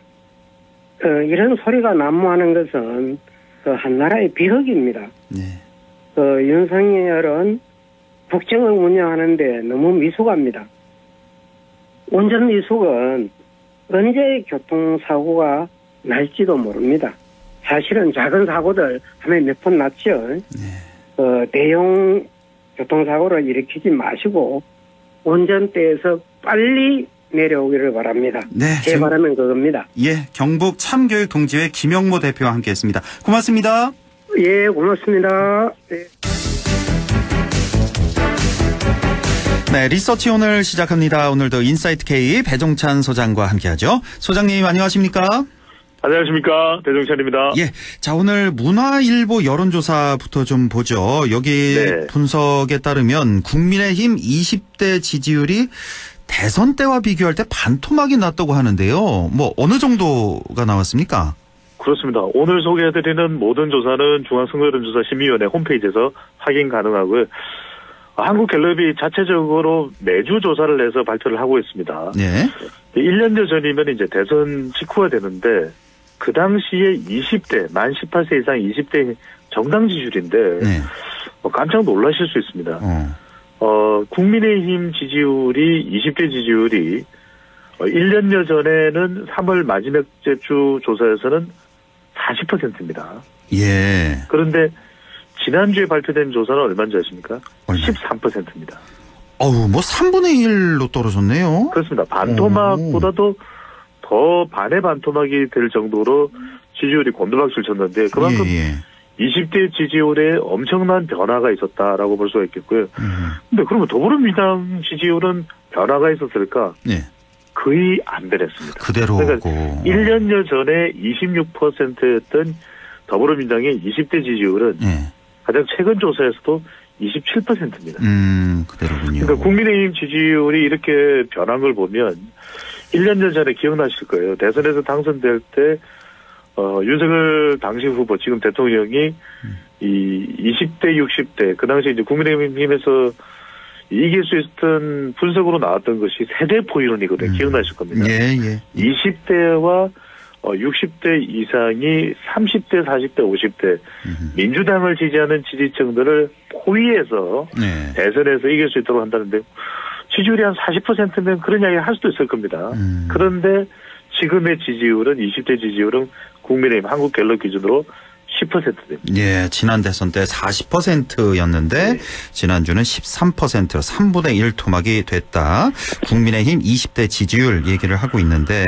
이런 소리가 난무하는 것은 그 한나라의 비극입니다. 윤석열은 국정을 운영하는데 너무 미숙합니다. 운전 미숙은 언제 교통사고가 날지도 모릅니다. 사실은 작은 사고들 하면 몇 번 났죠. 대형 교통사고를 일으키지 마시고 운전대에서 빨리 내려오기를 바랍니다. 제 바람은 그겁니다. 예, 경북 참교육 동지회 김영모 대표와 함께했습니다. 고맙습니다. 예, 고맙습니다. 네, 리서치 오늘 시작합니다. 오늘도 인사이트 K 배종찬 소장과 함께하죠. 소장님 안녕하십니까? 안녕하십니까. 배종찬입니다. 예. 자, 오늘 문화일보 여론조사부터 좀 보죠. 여기 분석에 따르면 국민의힘 20대 지지율이 대선 때와 비교할 때 반토막이 났다고 하는데요. 뭐 어느 정도가 나왔습니까? 그렇습니다. 오늘 소개해드리는 모든 조사는 중앙선거여론조사심의위원회 홈페이지에서 확인 가능하고요. 한국갤럽이 자체적으로 매주 조사를 해서 발표를 하고 있습니다. 1년여 전이면 이제 대선 직후가 되는데 그 당시에 20대, 만 18세 이상 20대 정당 지지율인데 깜짝 놀라실 수 있습니다. 국민의힘 지지율이 20대 지지율이 1년여 전에는 3월 마지막째 주 조사에서는 40%입니다. 예. 그런데 지난주에 발표된 조사는 얼마인지 아십니까? 13%입니다. 뭐 3분의 1로 떨어졌네요. 그렇습니다. 반토막보다도 더 반의 반토막이 될 정도로 지지율이 곤두박질 쳤는데 그만큼 20대 지지율에 엄청난 변화가 있었다라고 볼 수가 있겠고요. 근데 그러면 더불어민주당 지지율은 변화가 있었을까? 거의 안 변했습니다. 그대로고. 그러니까 1년여 전에 26%였던 더불어민주당의 20대 지지율은 가장 최근 조사에서도 27%입니다. 그대로군요. 그러니까 국민의힘 지지율이 이렇게 변한 걸 보면 1년 전에 기억나실 거예요. 대선에서 당선될 때 윤석열 당시 후보 지금 대통령이 이 20대 60대 그 당시 이제 국민의힘에서 이길 수 있었던 분석으로 나왔던 것이 세대 포이론이거든요. 기억나실 겁니다. 20대와 60대 이상이 30대, 40대, 50대 민주당을 지지하는 지지층들을 포위해서 대선에서 이길 수 있도록 한다는데 지지율이 한 40%면 그런 이야기 할 수도 있을 겁니다. 그런데 지금의 지지율은 20대 지지율은 국민의힘 한국갤럽 기준으로 10%입니다. 지난 대선 때 40%였는데 지난주는 13%로 3분의 1 토막이 됐다. 국민의힘 20대 지지율 얘기를 하고 있는데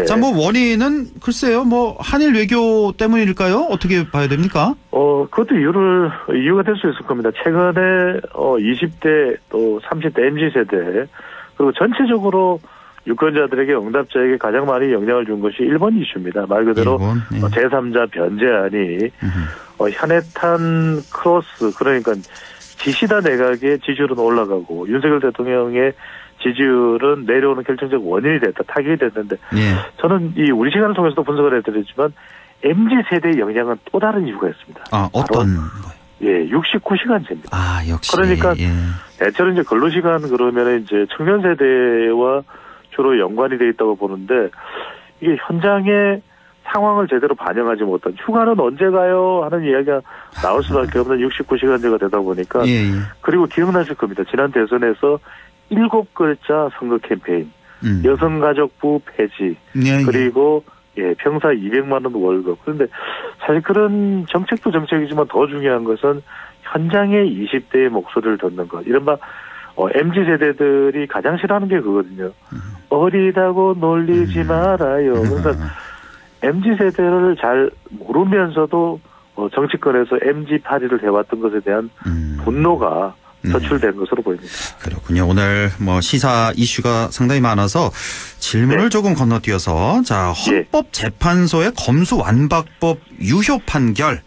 자, 원인은 글쎄요. 한일 외교 때문일까요? 어떻게 봐야 됩니까? 그것도 이유가 될 수 있을 겁니다. 최근에 20대 또 30대 MZ세대 그리고 전체적으로 유권자들에게 응답자에게 가장 많이 영향을 준 것이 일본 이슈입니다. 말 그대로 제3자 변제안이 현해탄 크로스 그러니까 기시다 내각의 지지율은 올라가고 윤석열 대통령의 지지율은 내려오는 결정적 원인이 됐다. 타격이 됐는데 저는 이 우리 시간을 통해서도 분석을 해드렸지만 MZ세대의 영향은 또 다른 이유가 있습니다. 어떤 거예요? 69시간제입니다. 역시. 그러니까 대체로 이제 근로시간 그러면 이제 청년 세대와 주로 연관이 돼 있다고 보는데 이게 현장의 상황을 제대로 반영하지 못한 휴가는 언제 가요 하는 이야기가 나올 수밖에 없는 69시간제가 되다 보니까 그리고 기억나실 겁니다. 지난 대선에서 7글자 선거 캠페인 여성가족부 폐지 그리고 평사 200만 원 월급. 그런데 사실 그런 정책도 정책이지만 더 중요한 것은 현장의 20대의 목소리를 듣는 것. 이른바 MZ세대들이 가장 싫어하는 게 그거거든요. 어리다고 놀리지 말아요. 그러니까 MZ세대를 잘 모르면서도 정치권에서 MZ 파리를 해왔던 것에 대한 분노가 저출된 것으로 보입니다. 그렇군요. 오늘 시사 이슈가 상당히 많아서 질문을 조금 건너뛰어서 자, 헌법재판소의 검수완박법 유효 판결.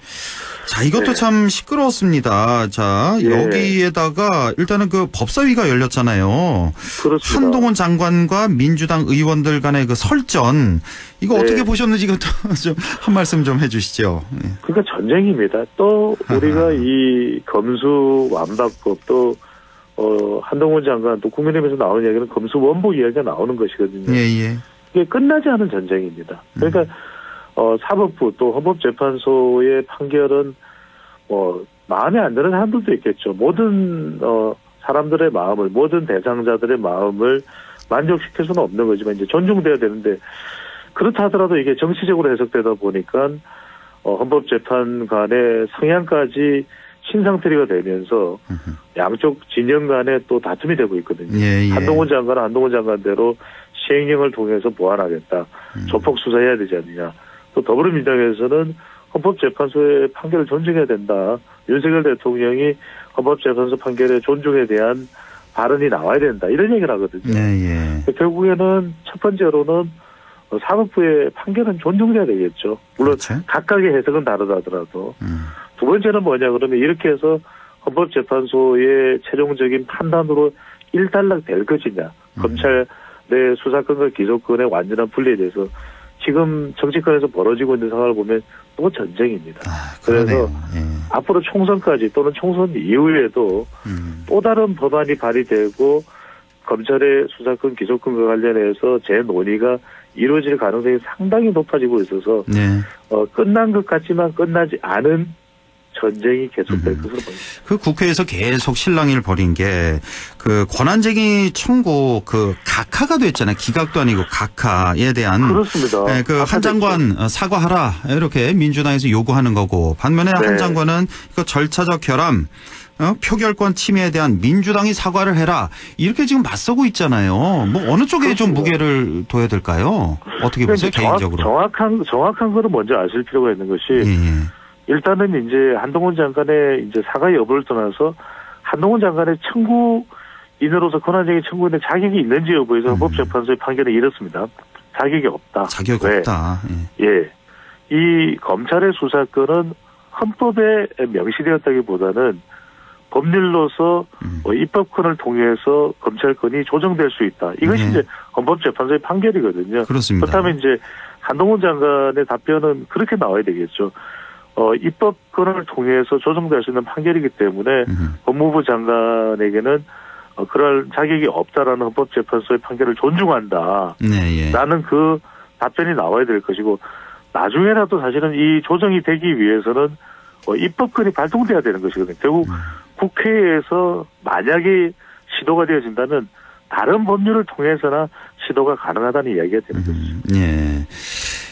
자, 이것도 참 시끄러웠습니다. 자, 여기에다가 일단은 그 법사위가 열렸잖아요. 그렇습니다. 한동훈 장관과 민주당 의원들 간의 그 설전. 이거 어떻게 보셨는지 이것도 좀 한 말씀 좀 해주시죠. 그러니까 전쟁입니다. 또 우리가 이 검수완박법 또 한동훈 장관 또 국민의힘에서 나오는 이야기는 검수원복 이야기가 나오는 것이거든요. 이게 끝나지 않은 전쟁입니다. 그러니까 사법부 또 헌법재판소의 판결은 마음에 안 드는 사람들도 있겠죠. 모든 사람들의 마음을 모든 대상자들의 마음을 만족시킬 수는 없는 거지만 이제 존중돼야 되는데 그렇다 하더라도 이게 정치적으로 해석되다 보니까 헌법재판관의 성향까지 신상털이가 되면서 양쪽 진영 간에 또 다툼이 되고 있거든요. 한동훈 장관은 한동훈 장관대로 시행령을 통해서 보완하겠다. 조폭 수사해야 되지 않느냐. 또 더불어민주당에서는 헌법재판소의 판결을 존중해야 된다. 윤석열 대통령이 헌법재판소 판결의 존중에 대한 발언이 나와야 된다. 이런 얘기를 하거든요. 결국에는 첫 번째로는 사법부의 판결은 존중해야 되겠죠. 물론 각각의 해석은 다르다더라도. 두 번째는 뭐냐 그러면 이렇게 해서 헌법재판소의 최종적인 판단으로 일단락 될 것이냐. 검찰의 수사권과 기소권의 완전한 분리에 대해서 지금 정치권에서 벌어지고 있는 상황을 보면 또 전쟁입니다. 그래서 앞으로 총선까지 또는 총선 이후에도 또 다른 법안이 발의되고 검찰의 수사권 기소권과 관련해서 재논의가 이루어질 가능성이 상당히 높아지고 있어서 끝난 것 같지만 끝나지 않은 전쟁이 계속될 것으로 보입니다. 그 국회에서 계속 실랑이를 벌인 게 그 권한쟁의 청구 그 각하가 됐잖아요. 기각도 아니고 각하에 대한 그렇습니다. 그 한 장관 사과하라 이렇게 민주당에서 요구하는 거고 반면에 한 장관은 그 절차적 결함 표결권 침해에 대한 민주당이 사과를 해라. 이렇게 지금 맞서고 있잖아요. 뭐 어느 쪽에 그렇습니다. 좀 무게를 둬야 될까요? 어떻게 보세요, 개인적으로? 정확한 거는 먼저 아실 필요가 있는 것이 일단은 이제 한동훈 장관의 이제 사과 여부를 떠나서 한동훈 장관의 청구인으로서 권한쟁의 청구인의 자격이 있는지 여부에서 헌법재판소의 판결은 이렇습니다. 자격이 없다. 자격이 왜? 없다. 예. 이 검찰의 수사권은 헌법에 명시되었다기보다는 법률로서 입법권을 통해서 검찰권이 조정될 수 있다. 이것이 이제 헌법재판소의 판결이거든요. 그렇습니다. 그렇다면 이제 한동훈 장관의 답변은 그렇게 나와야 되겠죠. 입법권을 통해서 조정될 수 있는 판결이기 때문에 법무부 장관에게는 그럴 자격이 없다라는 헌법재판소의 판결을 존중한다. 라는 그 답변이 나와야 될 것이고 나중에라도 사실은 이 조정이 되기 위해서는 입법권이 발동돼야 되는 것이거든요. 결국 국회에서 만약에 시도가 되어진다면 다른 법률을 통해서나 시도가 가능하다는 이야기가 되는 거죠. 예.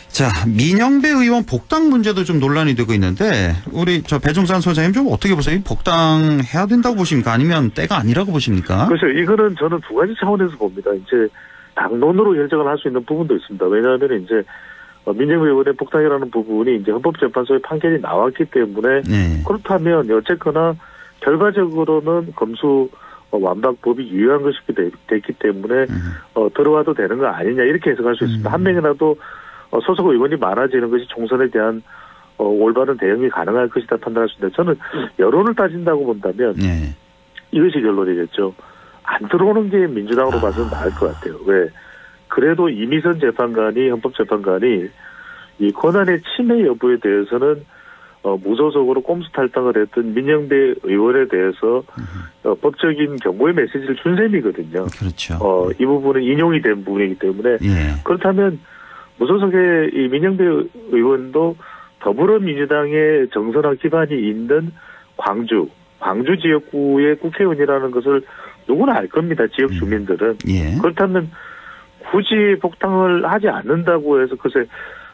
자, 민영배 의원 복당 문제도 좀 논란이 되고 있는데 우리 배종찬 소장님 좀 어떻게 보세요? 복당해야 된다고 보십니까? 아니면 때가 아니라고 보십니까? 그렇죠. 이거는 저는 두 가지 차원에서 봅니다. 이제 당론으로 결정을 할 수 있는 부분도 있습니다. 왜냐하면 이제 민영배 의원의 복당이라는 부분이 이제 헌법재판소의 판결이 나왔기 때문에 그렇다면 어쨌거나 결과적으로는 검수 완박법이 유효한 것이 됐기 때문에 들어와도 되는 거 아니냐 이렇게 해석할 수 있습니다. 한 명이라도 소속 의원이 많아지는 것이 총선에 대한 올바른 대응이 가능할 것이다 판단할 수 있는데 저는 여론을 따진다고 본다면 이것이 결론이겠죠. 안 들어오는 게 민주당으로 봐서는 나을 것 같아요. 왜? 그래도 이미선 재판관이 헌법재판관이 이 권한의 침해 여부에 대해서는 무소속으로 꼼수 탈당을 했던 민영배 의원에 대해서 법적인 경고의 메시지를 준 셈이거든요. 그렇죠. 이 부분은 인용이 된 부분이기 때문에 그렇다면 무소속의 이 민영배 의원도 더불어민주당의 정선화 기반이 있는 광주 지역구의 국회의원이라는 것을 누구나 알 겁니다. 지역 주민들은. 그렇다면 굳이 복당을 하지 않는다고 해서 글쎄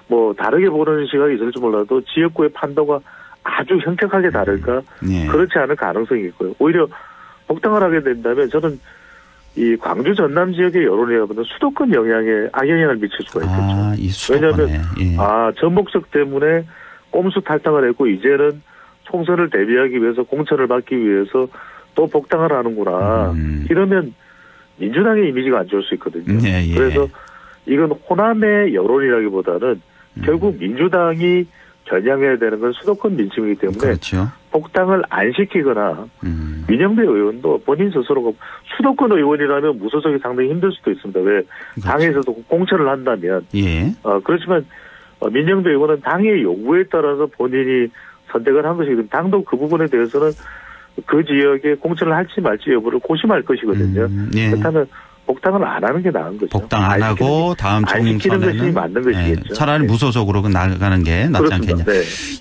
뭐 다르게 보는 시각이 있을지 몰라도 지역구의 판도가 아주 현격하게 다를까? 그렇지 않을 가능성이 있고요. 오히려 복당을 하게 된다면 저는 이 광주 전남 지역의 여론이라면 수도권 영향에 악영향을 미칠 수가 있겠죠. 왜냐하면 저 목적 때문에 꼼수 탈당을 했고 이제는 총선을 대비하기 위해서 공천을 받기 위해서 또 복당을 하는구나. 이러면 민주당의 이미지가 안 좋을 수 있거든요. 그래서 이건 호남의 여론이라기보다는 결국 민주당이 겨냥해야 되는 건 수도권 민심이기 때문에 복당을 안 시키거나 민영배 의원도 본인 스스로가 수도권 의원이라면 무소속이 상당히 힘들 수도 있습니다. 왜? 당에서도 공천을 한다면. 그렇지만 민영배 의원은 당의 요구에 따라서 본인이 선택을 한 것이거든요. 당도 그 부분에 대해서는 그 지역에 공천을 할지 말지 여부를 고심할 것이거든요. 그렇다면 복당을 안 하는 게 나은 거죠. 복당 안 하고 다음 총선에는 것이 맞는 것이겠죠. 차라리 무소속으로 나가는 게 낫지 않겠냐.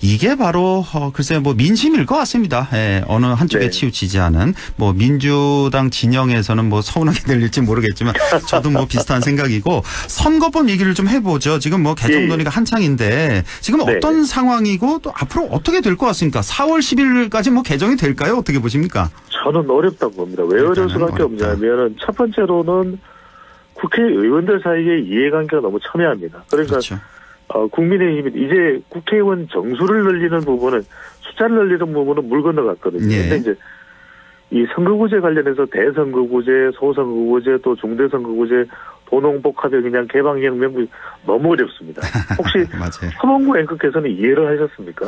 이게 바로 글쎄 뭐 민심일 것 같습니다. 어느 한쪽에 치우치지 않은 뭐 민주당 진영에서는 뭐 서운하게 들릴지 모르겠지만 저도 뭐 비슷한 생각이고 선거법 얘기를 좀 해보죠. 지금 뭐 개정 논의가 한창인데 지금 어떤 상황이고 또 앞으로 어떻게 될 것 같습니까? 4월 10일까지 뭐 개정이 될까요? 어떻게 보십니까? 저는 어렵다고 봅니다. 왜 어려울 수밖에 없냐면 첫 번째로는 국회의원들 사이의 이해관계가 너무 첨예합니다. 그러니까 국민의힘이 이제 국회의원 정수를 늘리는 부분은 숫자를 늘리는 부분은 물 건너갔거든요. 그런데 이제 이 선거구제 관련해서 대선거구제, 소선거구제, 또 중대선거구제, 도농복합의 그냥 개방혁명 너무 어렵습니다. 혹시 서범구 앵커께서는 이해를 하셨습니까?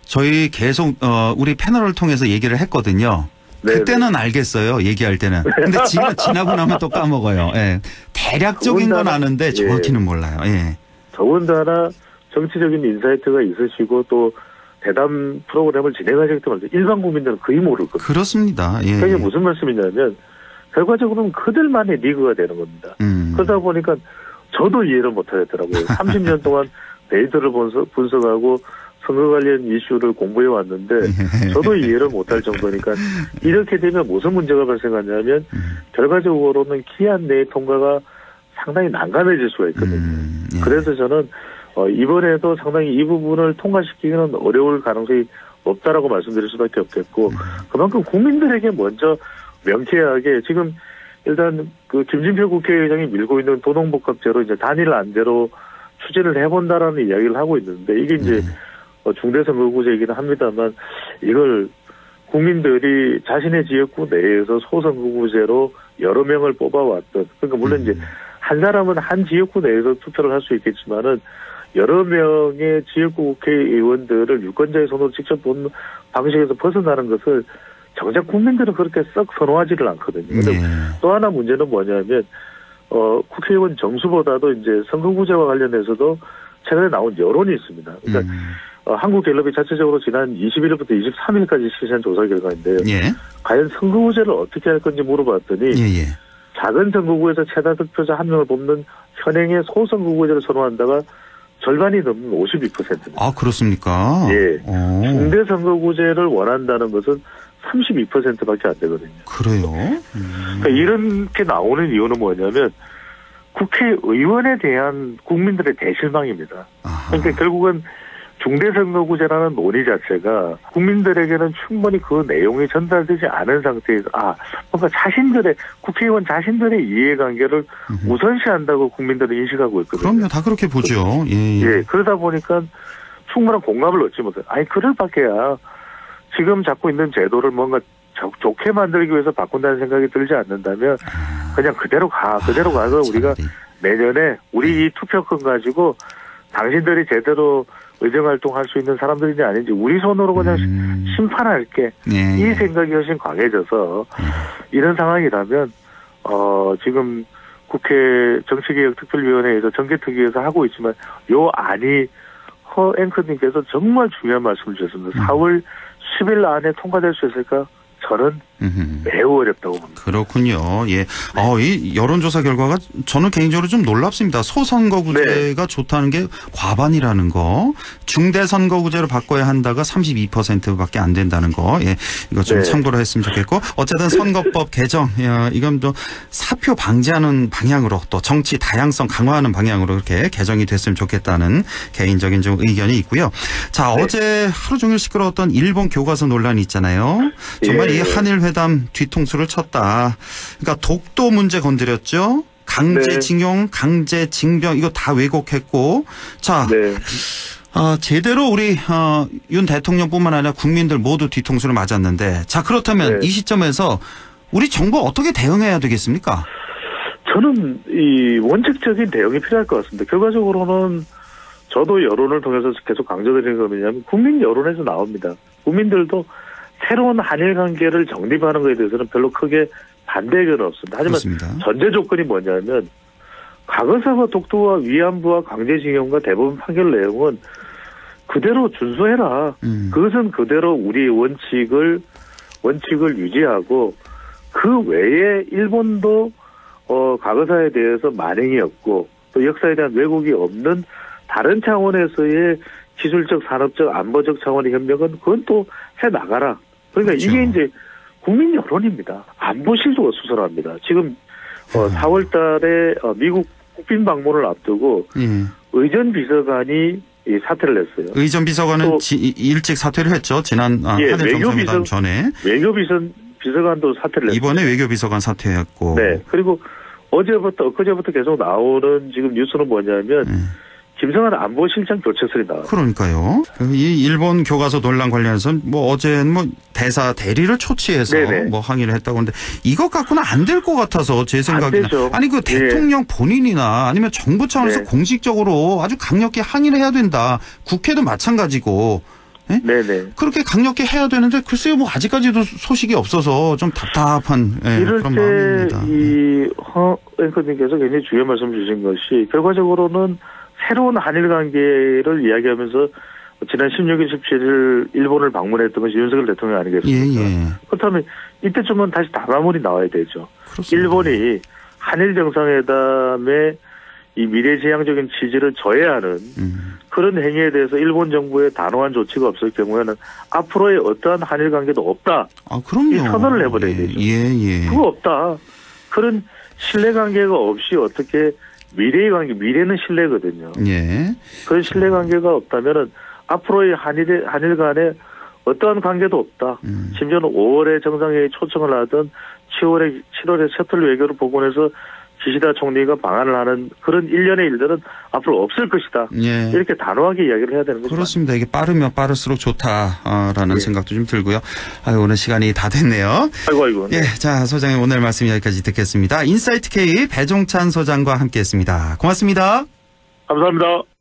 저희 계속 우리 패널을 통해서 얘기를 했거든요. 그때는 알겠어요. 얘기할 때는. 근데 지나고 나면 또 까먹어요. 대략적인 건 아는데 정확히는 몰라요. 더군다나 정치적인 인사이트가 있으시고 또 대담 프로그램을 진행하시기 때문에 일반 국민들은 거의 모르거든요. 그렇습니다. 그게 무슨 말씀이냐면 결과적으로는 그들만의 리그가 되는 겁니다. 그러다 보니까 저도 이해를 못하겠더라고요. 30년 동안 데이터를 분석하고 선거 관련 이슈를 공부해 왔는데 저도 이해를 못할 정도니까 이렇게 되면 무슨 문제가 발생하냐면 결과적으로는 기한 내의 통과가 상당히 난감해질 수가 있거든요. 그래서 저는 이번에도 상당히 이 부분을 통과시키기는 어려울 가능성이 없다라고 말씀드릴 수밖에 없겠고 그만큼 국민들에게 먼저 명쾌하게 지금 일단 그 김진표 국회의장이 밀고 있는 도농복합제로 이제 단일 안제로 추진을 해본다라는 이야기를 하고 있는데 이게 이제 중대선거구제이긴 합니다만 이걸 국민들이 자신의 지역구 내에서 소선거구제로 여러 명을 뽑아왔던 그러니까 물론 이제 한 사람은 한 지역구 내에서 투표를 할 수 있겠지만은 여러 명의 지역구 국회의원들을 유권자의 손으로 직접 본 방식에서 벗어나는 것을 정작 국민들은 그렇게 썩 선호하지를 않거든요. 근데 또 하나 문제는 뭐냐면 국회의원 정수보다도 이제 선거구제와 관련해서도 최근에 나온 여론이 있습니다. 그러니까 한국갤럽이 자체적으로 지난 21일부터 23일까지 실시한 조사 결과인데요. 과연 선거구제를 어떻게 할 건지 물어봤더니 작은 선거구에서 최다 득표자 한 명을 뽑는 현행의 소선거구제를 선호한다가 절반이 넘는 52%입니다. 아, 그렇습니까? 예. 중대 선거구제를 원한다는 것은 32%밖에 안 되거든요. 그래요? 그러니까 이렇게 나오는 이유는 뭐냐면 국회의원에 대한 국민들의 대실망입니다. 그러니까 결국은 중대선거구제라는 논의 자체가 국민들에게는 충분히 그 내용이 전달되지 않은 상태에서 뭔가 자신들의 국회의원 자신들의 이해관계를 우선시한다고 국민들은 인식하고 있거든요. 그럼요. 다 그렇게 보죠. 예. 그러다 보니까 충분한 공감을 얻지 못해요. 그럴 밖에야 지금 잡고 있는 제도를 뭔가 좋게 만들기 위해서 바꾼다는 생각이 들지 않는다면 그냥 그대로 가서 우리가 내년에 우리 이 투표권 가지고 당신들이 제대로 의정활동할 수 있는 사람들인지 아닌지 우리 손으로 그냥 심판할게. 이 생각이 훨씬 강해져서 이런 상황이라면 지금 국회 정치개혁특별위원회에서 정개특위에서 하고 있지만 요 안이 허 앵커님께서 정말 중요한 말씀을 주셨습니다. 4월 10일 안에 통과될 수 있을까? 저는 매우 어렵다고 봅니다. 그렇군요. 예. 이 여론조사 결과가 저는 개인적으로 좀 놀랍습니다. 소선거구제가 좋다는 게 과반이라는 거. 중대선거구제로 바꿔야 한다가 32%밖에 안 된다는 거. 예. 이거 좀 참고로 했으면 좋겠고. 어쨌든 선거법 개정. 이건 또 사표 방지하는 방향으로 또 정치 다양성 강화하는 방향으로 이렇게 개정이 됐으면 좋겠다는 개인적인 좀 의견이 있고요. 자, 어제 하루 종일 시끄러웠던 일본 교과서 논란이 있잖아요. 정말 이 한일 회담 뒤통수를 쳤다. 그러니까 독도 문제 건드렸죠. 강제징용, 강제징병 이거 다 왜곡했고. 자, 제대로 우리 윤 대통령뿐만 아니라 국민들 모두 뒤통수를 맞았는데 자 그렇다면 이 시점에서 우리 정부 어떻게 대응해야 되겠습니까? 저는 이 원칙적인 대응이 필요할 것 같습니다. 결과적으로는 저도 여론을 통해서 계속 강조드리는 건 뭐냐면 국민 여론에서 나옵니다. 국민들도 새로운 한일 관계를 정립하는 것에 대해서는 별로 크게 반대 의견은 없습니다. 하지만 그렇습니다. 전제 조건이 뭐냐면 과거사와 독도와 위안부와 강제징용과 대법원 판결 내용은 그대로 준수해라. 그것은 그대로 우리 원칙을 유지하고 그 외에 일본도 과거사에 대해서 만행이 없고 또 역사에 대한 왜곡이 없는 다른 차원에서의 기술적, 산업적, 안보적 차원의 협력은 그건 또 해나가라. 그러니까 이게 이제 국민 여론입니다. 안보실도 수설합니다. 지금 4월 달에 미국 국빈 방문을 앞두고 의전 비서관이 사퇴를 했어요. 의전 비서관은 일찍 사퇴를 했죠. 지난 한일 정상회담 전에. 외교비서관도 사퇴를 했어요. 이번에 외교비서관 사퇴했고. 네. 그리고 엊그제부터 계속 나오는 지금 뉴스는 뭐냐면 김성한 안보실장 교체설이 나와요. 그러니까요. 이 일본 교과서 논란 관련해서는 어제는 대리를 초치해서 항의를 했다고 하는데 이것 갖고는 안 될 것 같아서 제 생각에는 아니 그 대통령 본인이나 아니면 정부 차원에서 공식적으로 아주 강력히 항의를 해야 된다. 국회도 마찬가지고. 그렇게 강력히 해야 되는데 글쎄요 아직까지도 소식이 없어서 좀 답답한 그런 마음입니다. 이 허 앵커님께서 굉장히 중요한 말씀 주신 것이 결과적으로는 새로운 한일 관계를 이야기하면서 지난 16일, 17일 일본을 방문했던 것이 윤석열 대통령 아니겠습니까? 그렇다면 이때쯤은 다시 담화문이 나와야 되죠. 그렇습니다. 일본이 한일 정상회담의 이 미래지향적인 취지를 저해하는 그런 행위에 대해서 일본 정부의 단호한 조치가 없을 경우에는 앞으로의 어떠한 한일 관계도 없다. 그럼요. 이 선언을 해버려야 되죠. 그거 없다. 그런 신뢰관계가 없이 어떻게 미래의 관계, 미래는 신뢰거든요. 그런 신뢰관계가 없다면은 앞으로의 한일 간에 어떠한 관계도 없다. 심지어는 5월에 정상회의 초청을 하던 7월에 셔틀 외교로 복원해서 기시다 총리가 방한을 하는 그런 일련의 일들은 앞으로 없을 것이다. 예. 이렇게 단호하게 이야기를 해야 되는 거죠. 그렇습니다. 이게 빠르면 빠를수록 좋다라는 예. 생각도 좀 들고요. 아유, 오늘 시간이 다 됐네요. 아이고. 예, 자, 소장님 오늘 말씀 여기까지 듣겠습니다. 인사이트 K 배종찬 소장과 함께했습니다. 고맙습니다. 감사합니다.